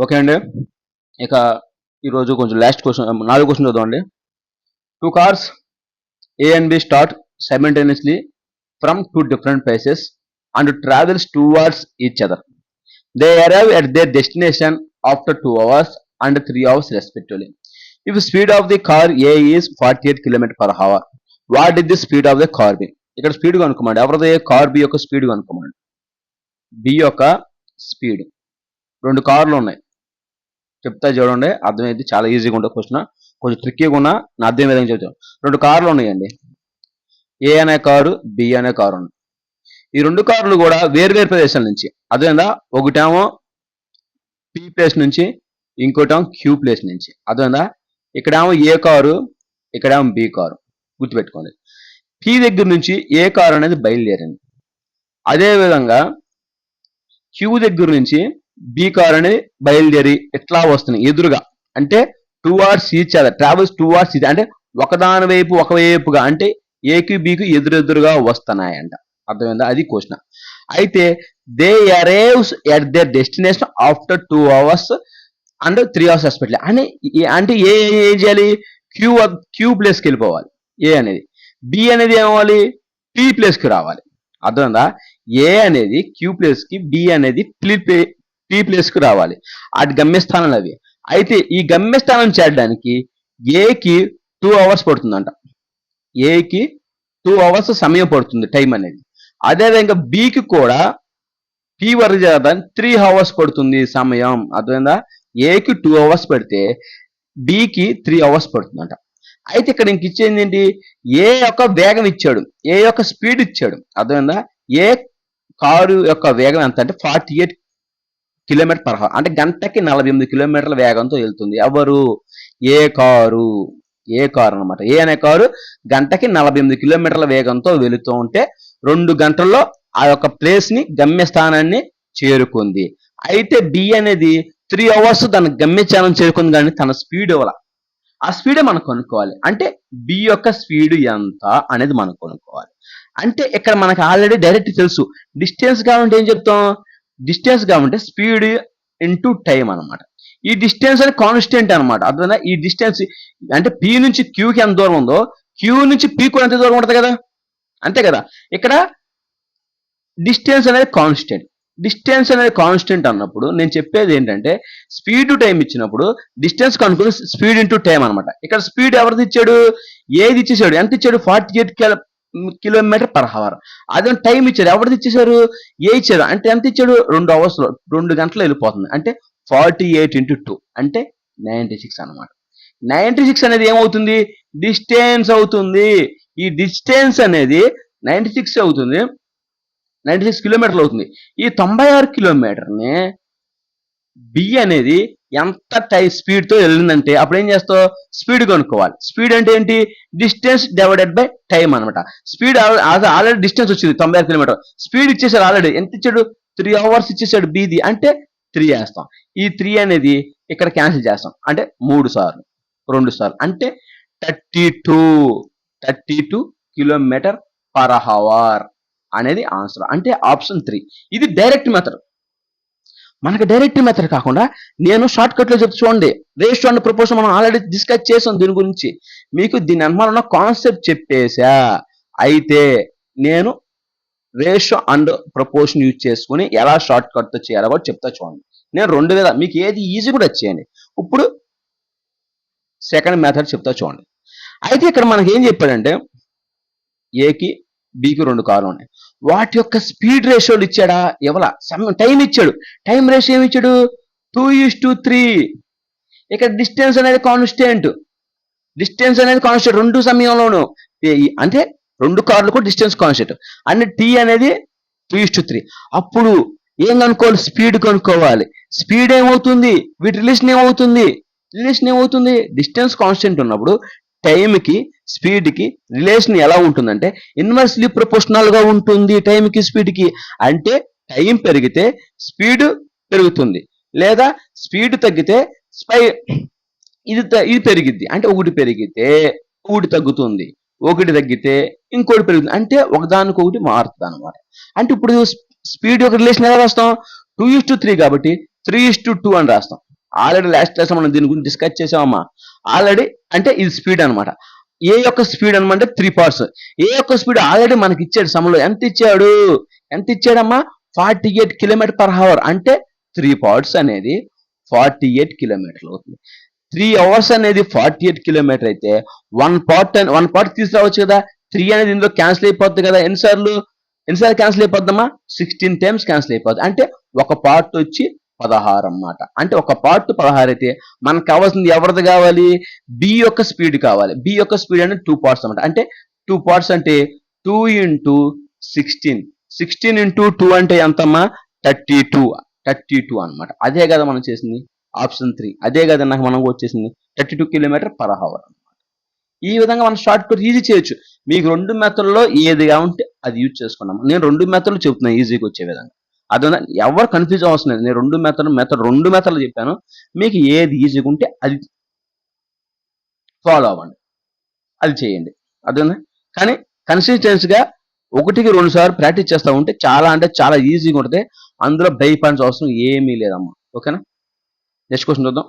Okay అండి. ఇక ఈరోజు కొంచెం లాస్ట్ క్వశ్చన్ 4 క్వశ్చన్ చూద్దామండి. 2 cars A and B start simultaneously from 2 different places and travels towards each other. They arrive at their destination after 2 hours and 3 hours respectively. If speed of the car A is 48 km per hour, what is the speed of the car B? ఇక్కడ speed కనుక్కోమండి. ఎవరిది car B యొక్క speed కనుక్కోమండి. B యొక్క speed. 2 కార్లు ఉన్నాయి. చెప్తా చూడండి, అర్థమైంది. చాలా ఈజీగా ఉంటుంది క్వశ్చన్, కొంచెం ట్రిక్కీగా ఉన్నా నా అర్థం విధంగా చెప్తాను. 2 కార్లు ఉన్నాయండి. ఏ అనే కారు, బి అనే కారు ఉంది. ఈ 2 కార్లు కూడా వేరు ప్రదేశాల నుంచి, అదేందా, ఒకటేమో పి ప్లేస్ నుంచి, ఇంకోటేమో క్యూ ప్లేస్ నుంచి. అదేందా, ఇక్కడేమో ఏ కారు, ఇక్కడేమో బి కారు. గుర్తుపెట్టుకోండి. పి దగ్గర నుంచి ఏ కారు అనేది బయలుదేరింది. అదేవిధంగా క్యూ దగ్గర నుంచి బి కార్ అనేది బయలుదేరి ఎట్లా వస్తుంది ఎదురుగా, అంటే towards each other, travels towards each, అంటే ఒకదాని వైపు ఒకవైపుగా, అంటే ఏకి బికి ఎదురెదురుగా వస్తున్నాయంట. అర్థమైందా? అది క్వశ్చన్. అయితే they arrives at their destination after 2 hours and 3 hours respectively. అంటే ఏం చేయాలి? క్యూ ప్లేస్కి వెళ్ళిపోవాలి ఏ అనేది. బి అనేది ఏమవ్వాలి? పి ప్లేస్కి రావాలి. అర్థమైందా? ఏ అనేది క్యూ ప్లేస్కి, బి అనేది పి ప్లేస్కి రావాలి. అటు గమ్యస్థానాలు అవి. అయితే ఈ గమ్యస్థానం చేరడానికి ఏకి 2 hours పడుతుందంట. ఏకి 2 hours సమయం పడుతుంది, టైం అనేది. అదేవిధంగా బికి కూడా పి వరకు చేరడానికి 3 hours పడుతుంది సమయం. అర్థమైందా? ఏకి 2 hours పెడితే బికి 3 hours పడుతుందంట. అయితే ఇక్కడ ఇంక ఇచ్చేది ఏంటి? ఏ యొక్క వేగం ఇచ్చాడు, ఏ యొక్క స్పీడ్ ఇచ్చాడు. అర్థమైందా? ఏ కారు యొక్క వేగం ఎంత అంటే 48 km/h, అంటే గంటకి 48 కిలోమీటర్ల వేగంతో వెళ్తుంది. ఎవరు? ఏ కారు. ఏ కారు అనమాట. ఏ అనే కారు గంటకి 48 కిలోమీటర్ల వేగంతో వెళుతూ ఉంటే 2 గంటల్లో ఆ యొక్క ప్లేస్ ని, గమ్యస్థానాన్ని చేరుకుంది. అయితే బి అనేది 3 hours తన గమ్యస్థానం చేరుకుంది, కానీ తన స్పీడ్ ఇవ్వాల. ఆ స్పీడే మనం కొనుక్కోవాలి. అంటే బి యొక్క స్పీడ్ ఎంత అనేది మనం కొనుక్కోవాలి. అంటే ఇక్కడ మనకు ఆల్రెడీ డైరెక్ట్ తెలుసు. డిస్టెన్స్ కావాలంటే ఏం చెప్తాం? డిస్టెన్స్ కావాలంటే స్పీడ్ ఇంటూ టైం అనమాట. ఈ డిస్టెన్స్ అనేది కాన్స్టెంట్ అనమాట. అర్థమైందా? ఈ డిస్టెన్స్ అంటే పి నుంచి క్యూకి ఎంత దూరం ఉందో, క్యూ నుంచి పి కూడా ఎంత దూరం ఉంటుంది కదా, అంతే కదా. ఇక్కడ డిస్టెన్స్ అనేది కాన్స్టెంట్. డిస్టెన్స్ అనేది కాన్స్టెంట్ అన్నప్పుడు నేను చెప్పేది ఏంటంటే, స్పీడ్ టు టైం ఇచ్చినప్పుడు డిస్టెన్స్ కనుక్కొని స్పీడ్ ఇంటూ టైం అనమాట. ఇక్కడ స్పీడ్ ఎవరిది ఇచ్చాడు? ఏది ఇచ్చేసాడు? ఎంత ఇచ్చాడు? 48 km/h. అదే టైం ఇచ్చాడు, ఎవరిది ఇచ్చేసారు? ఏ ఇచ్చాడు. అంటే ఎంత ఇచ్చాడు? 2 hours లో, 2 గంటలు వెళ్ళిపోతుంది. అంటే 48 × 2 అంటే 96 అనమాట. 96 అనేది ఏమవుతుంది? డిస్టెన్స్ అవుతుంది. ఈ డిస్టెన్స్ అనేది 96 అవుతుంది, 96 కిలోమీటర్లు అవుతుంది. ఈ 96 కిలోమీటర్ని బి అనేది ఎంత స్పీడ్ తో వెళ్ళిందంటే అప్పుడు ఏం చేస్తావు? స్పీడ్ కొనుక్కోవాలి. స్పీడ్ అంటే ఏంటి? డిస్టెన్స్ డివైడెడ్ బై టైం అనమాట. స్పీడ్ ఆల్రెడీ డిస్టెన్స్ వచ్చింది 96 కిలోమీటర్, స్పీడ్ ఇచ్చేసాడు ఆల్రెడీ. ఎంత ఇచ్చాడు? 3 hours ఇచ్చేసాడు బిది. అంటే 3 వేస్తాం. ఈ 3 అనేది ఇక్కడ క్యాన్సిల్ చేస్తాం, అంటే 3 సార్లు, 2 సార్లు, అంటే 32 km/h అనేది ఆన్సర్. అంటే ఆప్షన్ 3. ఇది డైరెక్ట్ మెథడ్. మనకి డైరెక్ట్ మెథడ్ కాకుండా నేను షార్ట్ కట్ లో చెప్తూ చూడండి. రేషియో అండ్ ప్రపోర్షన్ మనం ఆల్రెడీ డిస్కస్ చేసాం. దీని గురించి మీకు దీని అనుమానం కాన్సెప్ట్ చెప్పేసా. అయితే నేను రేషియో అండ్ ప్రపోర్షన్ యూజ్ చేసుకుని ఎలా షార్ట్ కట్ తో చేయాలో కూడా చెప్తా చూడండి. నేను 2 విధాలు, మీకు ఏది ఈజీ కూడా వచ్చేయండి. ఇప్పుడు సెకండ్ మెథడ్ చెప్తా చూడండి. అయితే ఇక్కడ మనకి ఏం చెప్పాడంటే, ఏకి బికి 2 కార్లు ఉన్నాయి. వాటి యొక్క స్పీడ్ రేషియోలు ఇచ్చాడా? ఇవ్వాల. సమయం, టైం ఇచ్చాడు. టైం రేషియో ఏమి ఇచ్చాడు? 2:3. ఇక్కడ డిస్టెన్స్ అనేది కాన్స్టెంట్. డిస్టెన్స్ అనేది కాన్స్టెంట్ 2 సమయంలోను. అంటే 2 కార్లు కూడా డిస్టెన్స్ కాన్స్టెంట్. అంటే టీ అనేది 2:3. అప్పుడు ఏం కనుక్కోవాలి? స్పీడ్ కనుక్కోవాలి. స్పీడ్ ఏమవుతుంది? వీటి రిలేషన్ ఏమవుతుంది? డిస్టెన్స్ కాన్స్టెంట్ ఉన్నప్పుడు టైంకి స్పీడ్కి రిలేషన్ ఎలా ఉంటుందంటే ఇన్వర్స్లీ ప్రపోర్షనల్ గా ఉంటుంది టైంకి స్పీడ్కి. అంటే టైం పెరిగితే స్పీడ్ పెరుగుతుంది, లేదా స్పీడ్ తగ్గితే ఇది పెరిగిద్ది. అంటే 1 పెరిగితే 1 తగ్గుతుంది, 1 తగ్గితే ఇంకోటి పెరుగుతుంది. అంటే ఒకదానికొకటి మారుతుంది అనమాట. అంటే ఇప్పుడు స్పీడ్ యొక్క రిలేషన్ ఎలా రాస్తాం? 2:3 కాబట్టి 3:2 అని రాస్తాం. ఆల్రెడీ లాస్ట్ క్లాస్ మనం దీని గురించి డిస్కస్ చేసామమ్మా. ఆల్రెడీ అంటే ఇది స్పీడ్ అనమాట. ఏ యొక్క స్పీడ్ అనమాట 3 పార్ట్స్. ఏ యొక్క స్పీడ్ ఆల్రెడీ మనకి ఇచ్చాడు సమలో. ఎంత ఇచ్చాడమ్మా? 48 km/h. అంటే 3 పార్ట్స్ అనేది 48 కిలోమీటర్లు అవుతుంది. 3 అవర్స్ అనేది 48 కిలోమీటర్ అయితే 1 పార్ట్ తీసుకురావచ్చు కదా. 3 అనేది ఇందులో క్యాన్సిల్ అయిపోద్ది కదా. ఎన్నిసార్లు క్యాన్సిల్ అయిపోద్దమ్మా? 16 టైమ్స్ క్యాన్సిల్ అయిపోద్ది. అంటే ఒక పార్ట్ వచ్చి 16 అన్నమాట. అంటే ఒక పార్ట్ 16 అయితే మనకు కావాల్సింది ఎవరిది కావాలి? బి యొక్క స్పీడ్ కావాలి. బి యొక్క స్పీడ్ అంటే 2 పార్ట్స్ అన్నమాట. అంటే 2 పార్ట్స్ అంటే 2 × 16. 16 × 2 అంటే ఎంతమ్మా? 32 అన్నమాట. అదే కదా మనం చేసింది ఆప్షన్ 3. అదే కదా నాకు మనం వచ్చేసింది 32 km/h. ఈ విధంగా మనం షార్ట్ కట్ ఈజీ చేయొచ్చు. మీకు 2 మెథడ్లో ఏదిగా ఉంటే అది యూజ్ చేసుకున్నాము. నేను 2 మెథడ్లు చెప్తున్నాను ఈజీగా వచ్చే విధంగా. అదొన ఎవరు కన్ఫ్యూజ్ అవసరం లేదు. నేను 2 మెథడ్లు చెప్పాను. మీకు ఏది ఈజీగా ఉంటే అది ఫాలో అవ్వండి, అది చేయండి. అదేనా? కానీ కన్సిస్టెన్సీగా 1కి 2 సార్లు ప్రాక్టీస్ చేస్తూ ఉంటే చాలా అంటే చాలా ఈజీగా ఉంటుంది. అందులో భయపడాల్సిన అవసరం ఏమీ లేదమ్మా. ఓకేనా? నెక్స్ట్ క్వశ్చన్ చూద్దాం.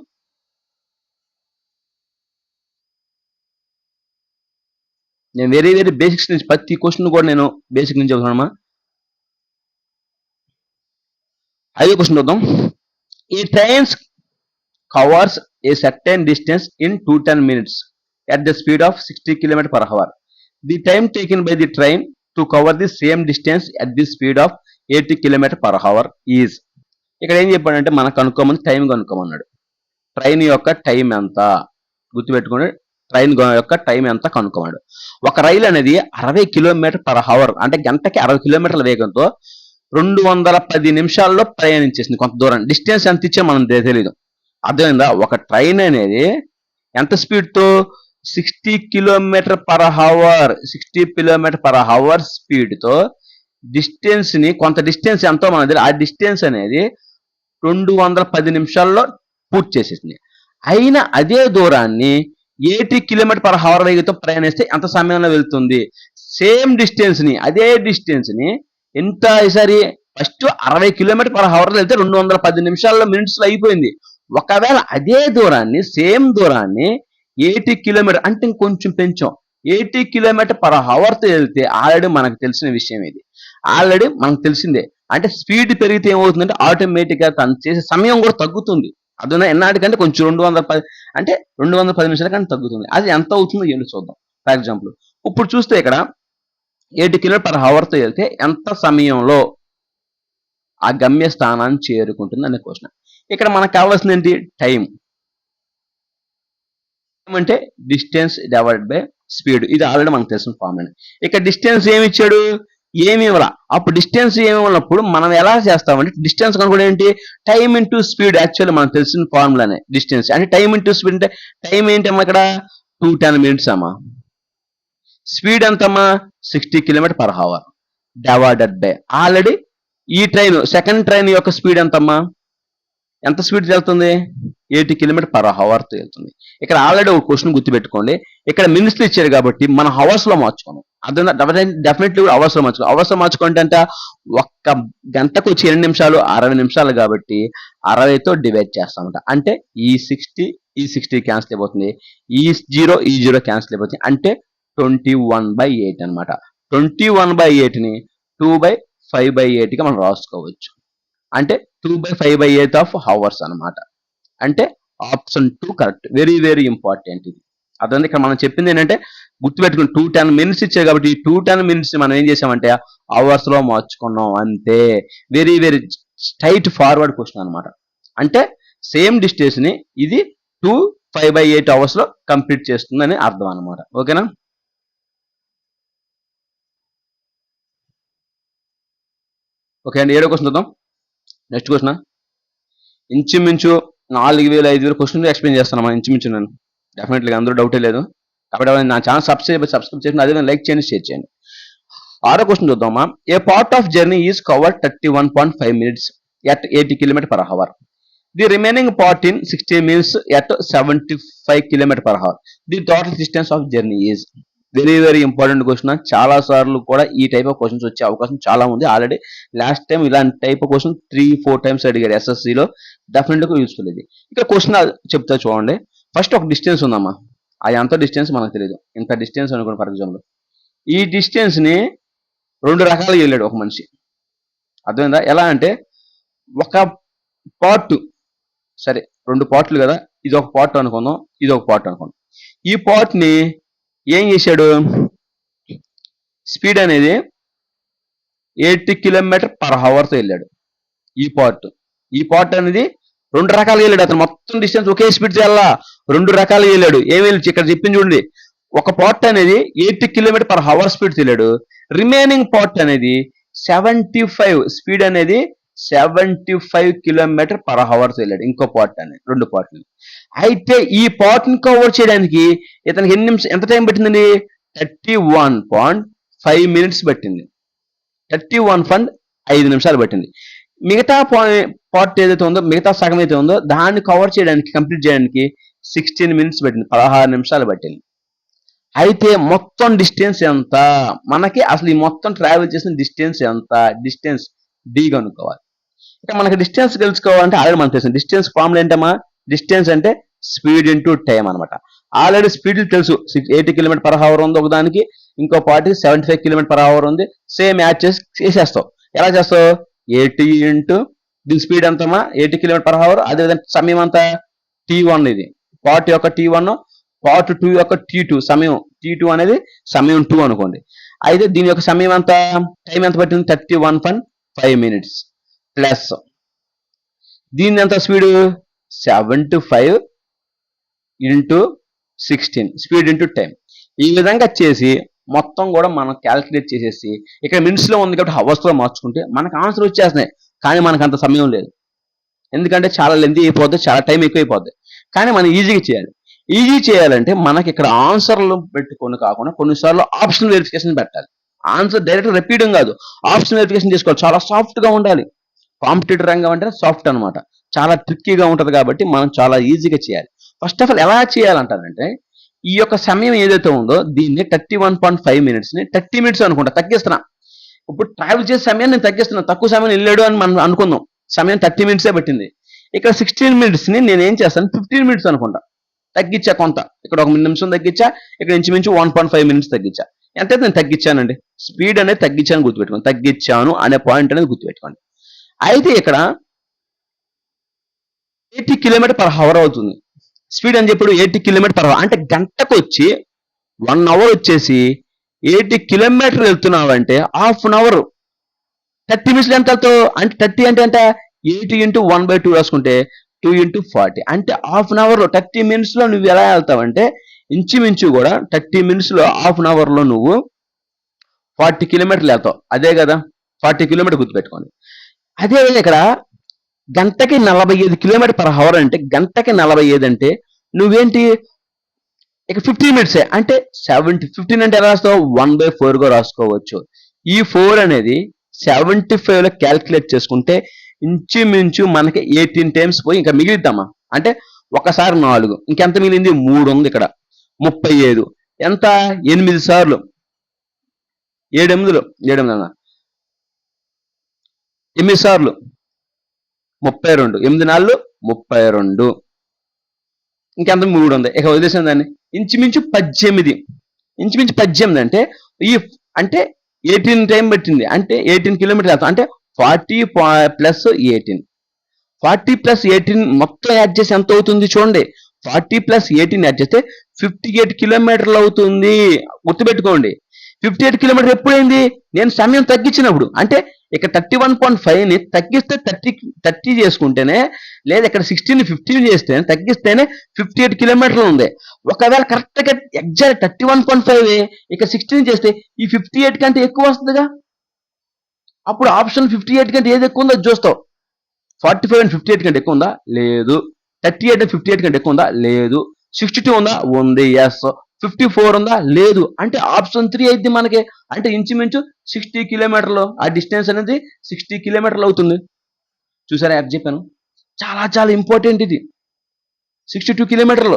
నేను వెరీ బేసిక్స్ నుంచి ప్రతి క్వశ్చన్ కూడా నేను బేసిక్ నుంచి చెబుతున్నానమ్మా. 5వ క్వశ్చన్ చూద్దాం. ఈ trains covers a certain distance in 210 minutes at the speed of 60 km/h. The time taken by the train to cover the same distance at the speed of 80 km/h is. ఇక్కడ ఏం చెప్పాడంటే మనకు కనుక్కోమని time కనుక్కోమన్నాడు. Train యొక్క time ఎంత గుర్తుపెట్టుకోండి. Train యొక్క time ఎంత కనుక్కోమన్నాడు. ఒక రైలు అనేది 60 km/h అంటే గంటకి 60 కిలోమీటర్ల వేగంతో 210 నిమిషాల్లో ప్రయాణించేసింది కొంత దూరం. డిస్టెన్స్ ఎంత ఇచ్చా మనం తెలియదు. అర్థమైందా? ఒక ట్రైన్ అనేది ఎంత స్పీడ్తో 60 km/h 60 km/h స్పీడ్తో డిస్టెన్స్ని కొంత డిస్టెన్స్ ఎంతో మనది ఆ డిస్టెన్స్ అనేది 210 నిమిషాల్లో పూర్తి చేసేసింది. అయినా అదే దూరాన్ని 80 km/h వేగంతో ప్రయాణిస్తే ఎంత సమయంలో వెళ్తుంది? సేమ్ డిస్టెన్స్ని అదే డిస్టెన్స్ని ఎంత ఈసారి ఫస్ట్ 60 km/h వెళ్తే 210 నిమిషాల్లో మినిట్స్లో అయిపోయింది. ఒకవేళ అదే దూరాన్ని సేమ్ దూరాన్ని 80 కిలోమీటర్ అంటే ఇంకొంచెం పెంచాం 80 km/h వెళ్తే ఆల్రెడీ మనకు తెలిసిన విషయం ఇది. ఆల్రెడీ మనకు తెలిసిందే. అంటే స్పీడ్ పెరిగితే ఏమవుతుందంటే ఆటోమేటిక్గా తను చేసే సమయం కూడా తగ్గుతుంది. అదున్నా ఎన్నాటికంటే కొంచెం 210 అంటే 210 నిమిషాల కంటే తగ్గుతుంది. అది ఎంత అవుతుందో ఏంటో చూద్దాం. ఫర్ ఎగ్జాంపుల్ ఇప్పుడు చూస్తే ఇక్కడ 80 km/h వెళ్తే ఎంత సమయంలో ఆ గమ్య స్థానాన్ని చేరుకుంటుంది అనే క్వశ్చన్. ఇక్కడ మనకు కావాల్సింది ఏంటి? టైం. అంటే డిస్టెన్స్ డివైడెడ్ బై స్పీడ్. ఇది ఆల్రెడీ మనకు తెలిసిన ఫార్ములా. ఇక్కడ డిస్టెన్స్ ఏమి ఇచ్చాడు? ఏమి ఇవ్వాల. అప్పుడు డిస్టెన్స్ ఏమి ఇవ్వనప్పుడు మనం ఎలా చేస్తామంటే డిస్టెన్స్ కనుక ఏంటి? Time into speed. యాక్చువల్లీ మనకు తెలిసిన ఫార్ములానే డిస్టెన్స్. అంటే టైం ఇంటూ స్పీడ్ అంటే టైం ఏంటమ్మా ఇక్కడ 210 minutes అమ్మా. స్పీడ్ ఎంతమ్మా? 60 km/h డివైడెడ్ బై ఆల్రెడీ ఈ ట్రైన్ సెకండ్ ట్రైన్ యొక్క స్పీడ్ ఎంతమ్మా? ఎంత స్పీడ్ వెళ్తుంది? 80 km/h వెళ్తుంది. ఇక్కడ ఆల్రెడీ ఒక క్వశ్చన్ గుర్తుపెట్టుకోండి. ఇక్కడ మినిట్స్ ఇచ్చారు కాబట్టి మనం హవర్స్ లో మార్చుకోము. అదే డెఫినెట్లీ అవర్స్ లో మార్చుకో. అవర్స్ లో మార్చుకుంటే అంటే ఒక్క గంటకు వచ్చి 8 నిమిషాలు 60 నిమిషాలు కాబట్టి 60తో డివైడ్ చేస్తామంట. అంటే ఈ 60 క్యాన్సిల్ అయిపోతుంది. ఈ 0 క్యాన్సిల్ అయిపోతుంది. అంటే 21/8 అనమాట. 21/8ని 2/5/8గా మనం రాసుకోవచ్చు. అంటే 2/5/8 ఆఫ్ అవర్స్ అనమాట. అంటే ఆప్షన్ 2 కరెక్ట్. వెరీ ఇంపార్టెంట్ ఇది. అదంతా ఇక్కడ మనం చెప్పింది ఏంటంటే గుర్తుపెట్టుకుని 210 minutes ఇచ్చాయి కాబట్టి ఈ 210 minutes మనం ఏం చేసామంటే అవర్స్ లో మార్చుకున్నాం అంతే. వెరీ స్ట్రైట్ ఫార్వర్డ్ క్వశ్చన్ అనమాట. అంటే సేమ్ డిస్టెన్స్ ని ఇది 2/5/8 అవర్స్ లో కంప్లీట్ చేస్తుందని అర్థం అనమాట. ఓకేనా? ఓకే అండి. 7వ క్వశ్చన్ చూద్దాం. నెక్స్ట్ క్వశ్చన్ ఇంచుమించు 4000-5000 క్వశ్చన్లు ఎక్స్ప్లెయిన్ చేస్తాను ఇంచుమించు నేను. డెఫినెట్లీగా అందరూ డౌటే లేదు. కాబట్టి నా ఛానల్ సబ్స్క్రైబ్ చేసి అదే లైక్ చేయండి, షేర్ చేయండి. 6వ క్వశ్చన్ చూద్దామా. A part of journey is covered 31.5 minutes at 80 km/h. The remaining part in 16 minutes at 75 km/h. The total distance of journey is. Very very important question. చాలా సార్లు కూడా ఈ టైప్ ఆఫ్ క్వశ్చన్స్ వచ్చే అవకాశం చాలా ఉంది. ఆల్రెడీ లాస్ట్ టైం ఇలాంటి type of question 3-4 times అడిగాడు ఎస్ఎస్సిలో. డెఫినెట్గా యూస్ఫుల్ ఇది. ఇక్కడ క్వశ్చన్ చెప్తా చూడండి. ఫస్ట్ ఒక డిస్టెన్స్ ఉందమ్మా. అది ఎంత డిస్టెన్స్ మనకు తెలియదు. ఇంత డిస్టెన్స్ అనుకోండి ఫర్ ఎగ్జాంపుల్. ఈ డిస్టెన్స్ ని 2 రకాలుగా వెళ్ళాడు ఒక మనిషి. అర్థమైందా? ఎలా అంటే ఒక పార్ట్, సరే 2 పార్ట్లు కదా, ఇది ఒక పార్ట్ అనుకుందాం, ఇది ఒక పార్ట్ అనుకుందాం. ఈ పార్ట్ ని ఏం చేశాడు, స్పీడ్ అనేది 80 km/h వెళ్ళాడు. ఈ పార్ట్ అనేది 2 రకాలుగా వెళ్ళాడు. అతను మొత్తం డిస్టెన్స్ ఒకే స్పీడ్ చేయాలా, 2 రకాలుగా వెళ్ళాడు. ఏమి ఇక్కడ చెప్పింది చూడండి. ఒక పార్ట్ అనేది 80 km/h స్పీడ్ వెళ్ళాడు. రిమైనింగ్ పార్ట్ అనేది 75 స్పీడ్ అనేది 75 km/h వెళ్ళాడు. ఇంకో పార్ట్ అనేది 2 పార్ట్లు. అయితే ఈ పార్ట్ ని కవర్ చేయడానికి ఇతనికి ఎంత టైం పట్టిందండి? 31.5 minutes పట్టింది. 31.5 నిమిషాలు పట్టింది. మిగతా పార్ట్ ఏదైతే ఉందో, మిగతా సగం అయితే ఉందో దాన్ని కవర్ చేయడానికి, కంప్లీట్ చేయడానికి 16 minutes పట్టింది. 16 నిమిషాలు పట్టింది. అయితే మొత్తం డిస్టెన్స్ ఎంత మనకి, అసలు ఈ మొత్తం ట్రావెల్ చేసిన డిస్టెన్స్ ఎంత? డిస్టెన్స్ డి కనుక్కోవాలి. ఇక మనకి డిస్టెన్స్ తెలుసుకోవాలంటే ఆల్రెడీ మనకు తెలిసింది. డిస్టెన్స్ ఫార్ములా ఏంటమ్మా? డిస్టెన్స్ అంటే స్పీడ్ ఇంటూ టైం అనమాట. ఆల్రెడీ స్పీడ్ తెలుసు. 80 km/h ఉంది ఒకదానికి, ఇంకో పార్టీకి 75 km/h ఉంది. సేమ్ యాడ్ చేసేస్తావు. ఎలా చేస్తావు? 80 ఇంటూ దీని స్పీడ్ ఎంతమ్మా? 80 km/h. అదేవిధంగా సమయం అంతా T1. ఇది పార్ట్ యొక్క T1, పార్ట్ 2 యొక్క T2. సమయం T2 అనేది సమయం 2 అనుకోండి. అయితే దీని యొక్క సమయం ఎంత, టైం ఎంత పట్టింది? 31.5 minutes ప్లస్ దీని ఎంత speed? 75 into 16 speed into time. ఈ విధంగా చేసి మొత్తం కూడా మనం క్యాల్కులేట్ చేసేసి, ఇక్కడ మినిట్స్ లో ఉంది కాబట్టి హవర్స్ లో మార్చుకుంటే మనకు ఆన్సర్ వచ్చేస్తున్నాయి. కానీ మనకు అంత సమయం లేదు. ఎందుకంటే చాలా లెంతీ అయిపోద్ది, చాలా టైం ఎక్కువైపోద్ది. కానీ మనం ఈజీగా చేయాలి. ఈజీ చేయాలంటే మనకి ఇక్కడ ఆన్సర్లు పెట్టుకొని కాకుండా కొన్నిసార్లు ఆప్షన్ వెరిఫికేషన్ పెట్టాలి. ఆన్సర్ డైరెక్ట్ రిపీటింగ్ కాదు, ఆప్షన్ వెరిఫికేషన్ చేసుకోవాలి. చాలా సాఫ్ట్ గా ఉండాలి. కాంపిటేటివ్ రంగం అంటే సాఫ్ట్ అనమాట. చాలా ట్రిక్కీగా ఉంటది కాబట్టి మనం చాలా ఈజీగా చేయాలి. ఫస్ట్ ఆఫ్ ఆల్ ఎలా చేయాలంటారంటే, ఈ యొక్క సమయం ఏదైతే ఉందో దీన్ని 31.5 minutes ని 30 minutes అనుకుంటా తగ్గిస్తున్నా. ఇప్పుడు ట్రావెల్ చేసే సమయాన్ని నేను తగ్గిస్తున్నా. తక్కువ సమయం వెళ్ళాడు అని మనం అనుకుందాం. సమయం 30 minutes పట్టింది. ఇక్కడ 16 minutes ని నేను ఏం చేస్తాను, 15 minutes అనుకుంటా. తగ్గించా కొంత. ఇక్కడ 1 నిమిషం తగ్గించా, ఇక్కడ ఇంచుమించు 1.5 minutes తగ్గించా. ఎంతైతే నేను తగ్గించానండి. స్పీడ్ అనేది తగ్గించాను గుర్తుపెట్టుకోండి. తగ్గించాను అనే పాయింట్ అనేది గుర్తుపెట్టుకోండి. అయితే ఇక్కడ 80 km/h అవుతుంది స్పీడ్ అని చెప్పాడు. 80 km/h అంటే గంటకు వచ్చి 1 hour వచ్చేసి 80 kilometers వెళ్తున్నావంటే హాఫ్ అన్ అవర్ 30 minutes ఎంత వెళ్తావు అంటే 30 అంటే ఎంత 80 ఇంటూ 1/2 రాసుకుంటే 2 ఇంటూ 40 అంటే హాఫ్ అన్ అవర్ లో 30 minutes లో నువ్వు ఎలా వెళ్తావంటే ఇంచుమించు కూడా 30 minutes లో హాఫ్ అన్ అవర్ లో నువ్వు 40 kilometers వెళ్తావు. అదే కదా 40 kilometers గుర్తుపెట్టుకోండి. అదే ఇక్కడ గంటకి 45 km/h అంటే గంటకి 45 అంటే నువ్వేంటి ఇక 15 minutes అంటే 15 అంటే ఎలా రాస్తావు 1/4 గా రాసుకోవచ్చు. ఈ 4 అనేది 75 లో క్యాల్కులేట్ చేసుకుంటే ఇంచుమించు మనకి 18 times పోయి ఇంకా మిగిలిద్దామా అంటే ఒకసారి 4 ఇంకెంత మిగిలింది 3 ఉంది ఇక్కడ 35 ఎంత 8 సార్లు 8 సార్లు 32 8 నాళ్ళు 32 ఇంకెంత 3 ఉంది. ఇక వదిలేసాం దాన్ని. ఇంచుమించు 18 అంటే ఈ అంటే 18 టైం పట్టింది అంటే 18 kilometers అంటే 40 + 18 40 + 18 మొత్తం యాడ్ చేసి ఎంత అవుతుంది చూడండి. 40 + 18 యాడ్ చేస్తే 58 kilometers అవుతుంది. గుర్తుపెట్టుకోండి. 58 kilometers ఎప్పుడైంది నేను సమయం తగ్గించినప్పుడు. అంటే ఇక్కడ 31.5 ని తగ్గిస్తే 30 చేసుకుంటేనే, లేదా ఇక్కడ 16 ని 15 చేస్తే తగ్గిస్తేనే 58 kilometers ఉంది. ఒకవేళ కరెక్ట్ గా ఎగ్జాక్ట్ 31.5 ఇక్కడ 16 చేస్తే ఈ 58 కంటే ఎక్కువ వస్తుందిగా. అప్పుడు ఆప్షన్ 58 కంటే ఏది ఎక్కువ ఉందో చూస్తావు. 45 అండ్ 58 కంటే ఎక్కువ ఉందా లేదు. 38 అండ్ 58 కంటే ఎక్కువ ఉందా లేదు. 62 ఉందా ఉంది ఎస్. 54 ఉందా లేదు. అంటే ఆప్షన్ 3 అయింది మనకి. అంటే ఇంచుమించు 60 kilometers ఆ డిస్టెన్స్ అనేది 60 kilometers అవుతుంది. చూసారా యాప్ చెప్పాను. చాలా చాలా ఇంపార్టెంట్ ఇది. 62 kilometers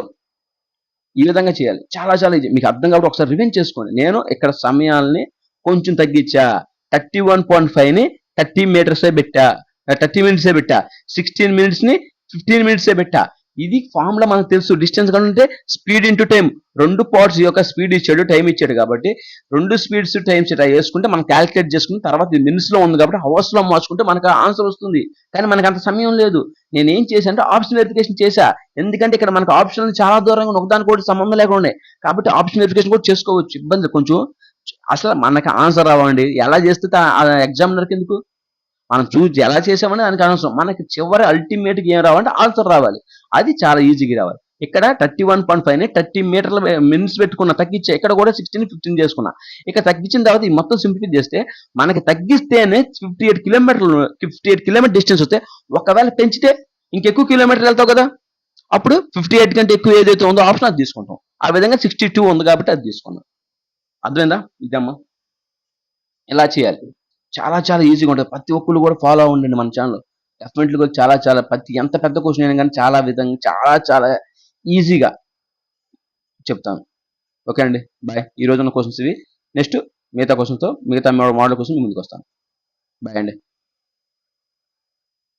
ఈ విధంగా చేయాలి. చాలా చాలా ఈజీ. మీకు అర్థం కాబట్టి ఒకసారి రివైండ్ చేసుకోండి. నేను ఇక్కడ సమయాల్ని కొంచెం తగ్గించా. 31.5ని 30 మీటర్సే పెట్టా. 30 మినిట్సే పెట్టా. 16 మినిట్స్‌ని 15 మినిట్సే పెట్టా. ఇది ఫార్ములా మనకు తెలుసు. డిస్టెన్స్ కనుంటే స్పీడ్ ఇంటూ టైం. 2 పార్ట్స్ యొక్క స్పీడ్ ఇచ్చాడు, టైం ఇచ్చాడు కాబట్టి 2 స్పీడ్స్ టైమ్స్ ఇలా వేసుకుంటే మనం క్యాలిక్యులేట్ చేసుకుని తర్వాత ఇది మినిట్స్‌లో ఉంది కాబట్టి హవర్స్‌లో మార్చుకుంటే మనకు ఆన్సర్ వస్తుంది. కానీ మనకు అంత సమయం లేదు. నేనేం చేశానంటే ఆప్షన్ వెరిఫికేషన్ చేశా. ఎందుకంటే ఇక్కడ మనకు ఆప్షన్లు చాలా దూరంగా ఉన్నాయి. ఒకదానికొకటి సంబంధం లేకుండా ఉన్నాయి. కాబట్టి ఆప్షన్ వెరిఫికేషన్ కూడా చేసుకోవచ్చు. ఇబ్బంది కొంచెం అసలు మనకు ఆన్సర్ రావండి. ఎలా చేస్తే ఎగ్జామినర్‌కి ఎందుకు? మనం చూసి ఎలా చేసామని దానికి అనవసరం. మనకి చివరి అల్టిమేట్‌గా ఏం రావాలంటే ఆన్సర్ రావాలి. అది చాలా ఈజీగా రావాలి. ఇక్కడ 31.5ని 30 మీటర్ల మినిట్స్ పెట్టుకున్నా, తగ్గించా. ఇక్కడ కూడా 16, 15 చేసుకున్నా. ఇక తగ్గించిన తర్వాత ఈ మొత్తం సింప్లిఫై చేస్తే మనకి తగ్గిస్తేనే 58 కిలోమీటర్ డిస్టెన్స్ వస్తే, ఒకవేళ పెంచితే ఇంకెక్కువ కిలోమీటర్లు వెళ్తావు కదా! అప్పుడు 58 కంటే ఎక్కువ ఏదైతే ఉందో ఆప్షన్ అది తీసుకుంటాం. ఆ విధంగా 62 ఉంది కాబట్టి అది తీసుకున్నాం. అర్థమైందా? ఇదమ్మా. ఇలా చేయాలి. చాలా చాలా ఈజీగా ఉంటది. ప్రతి ఒక్కళ్ళు కూడా ఫాలో అవ్వండి మన ఛానెల్. డెఫినెట్‌లీ కూడా చాలా చాలా ఎంత పెద్ద క్వెషన్ అయినా గాని చాలా విధంగా చాలా చాలా ఈజీగా చెప్తాను. ఓకే అండి. బాయ్. ఈ రోజున్న క్వెషన్స్ ఇవి. నెక్స్ట్ మిగతా క్వెషన్స్‌తో మిగతా మోడల్ కోసం మీ ముందుకొస్తాను. బాయ్ అండి.